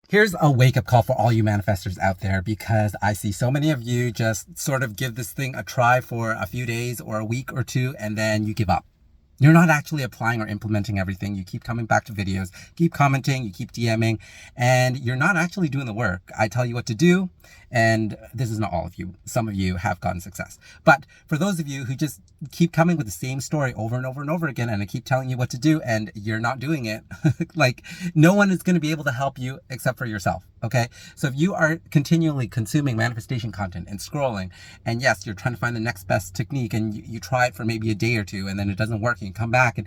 Here's a wake-up call for all you manifestors out there, because I see so many of you just sort of give this thing a try for a few days or a week or two, and then you give up. You're not actually applying or implementing everything. You keep coming back to videos, keep commenting, you keep DMing, and you're not actually doing the work. I tell you what to do, and this is not all of you. Some of you have gotten success. But for those of you who just keep coming with the same story over and over and over again, and I keep telling you what to do, and you're not doing it, like, no one is going to be able to help you except for yourself. Okay. So if you are continually consuming manifestation content and scrolling, and yes, you're trying to find the next best technique, and you try it for maybe a day or two, and then it doesn't work, and you come back, and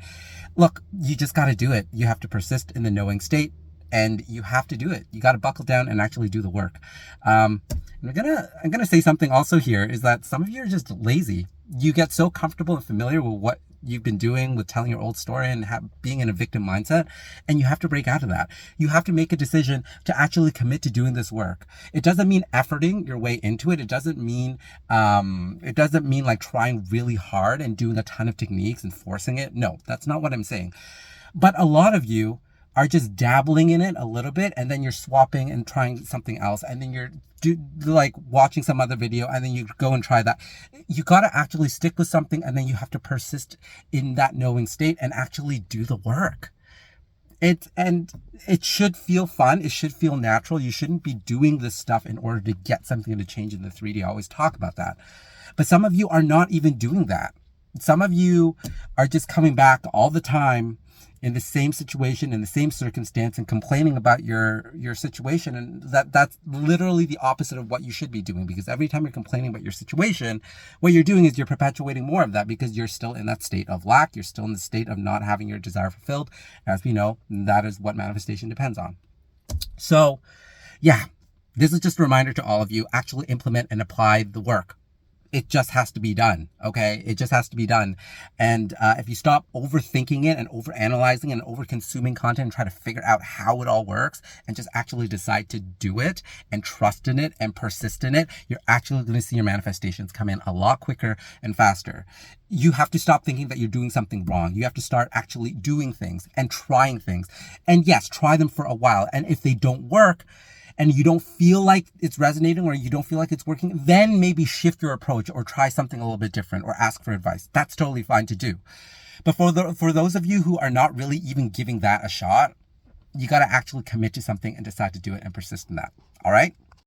look, you just got to do it. You have to persist in the knowing state, and you have to do it. You got to buckle down and actually do the work. And I'm gonna say something also here, is that some of you are just lazy. You get so comfortable and familiar with what you've been doing with telling your old story and being in a victim mindset, and you have to break out of that. You have to make a decision to actually commit to doing this work. It doesn't mean efforting your way into it. It doesn't mean like trying really hard and doing a ton of techniques and forcing it. No, that's not what I'm saying. But a lot of you are just dabbling in it a little bit, and then you're swapping and trying something else, and then you're like watching some other video, and then you go and try that. You got to actually stick with something, and then you have to persist in that knowing state and actually do the work. It should feel fun. It should feel natural. You shouldn't be doing this stuff in order to get something to change in the 3D. I always talk about that. But some of you are not even doing that. Some of you are just coming back all the time in the same situation, in the same circumstance, and complaining about your situation. And that's literally the opposite of what you should be doing, because every time you're complaining about your situation, what you're doing is you're perpetuating more of that, because you're still in that state of lack. You're still in the state of not having your desire fulfilled. As we know, that is what manifestation depends on. So yeah, this is just a reminder to all of you, actually implement and apply the work. It just has to be done, okay? It just has to be done. And if you stop overthinking it and overanalyzing and over-consuming content and try to figure out how it all works, and just actually decide to do it and trust in it and persist in it, you're actually going to see your manifestations come in a lot quicker and faster. You have to stop thinking that you're doing something wrong. You have to start actually doing things and trying things. And yes, try them for a while. And if they don't work, and you don't feel like it's resonating, or you don't feel like it's working, then maybe shift your approach or try something a little bit different or ask for advice. That's totally fine to do. But for those of you who are not really even giving that a shot, you got to actually commit to something and decide to do it and persist in that. All right?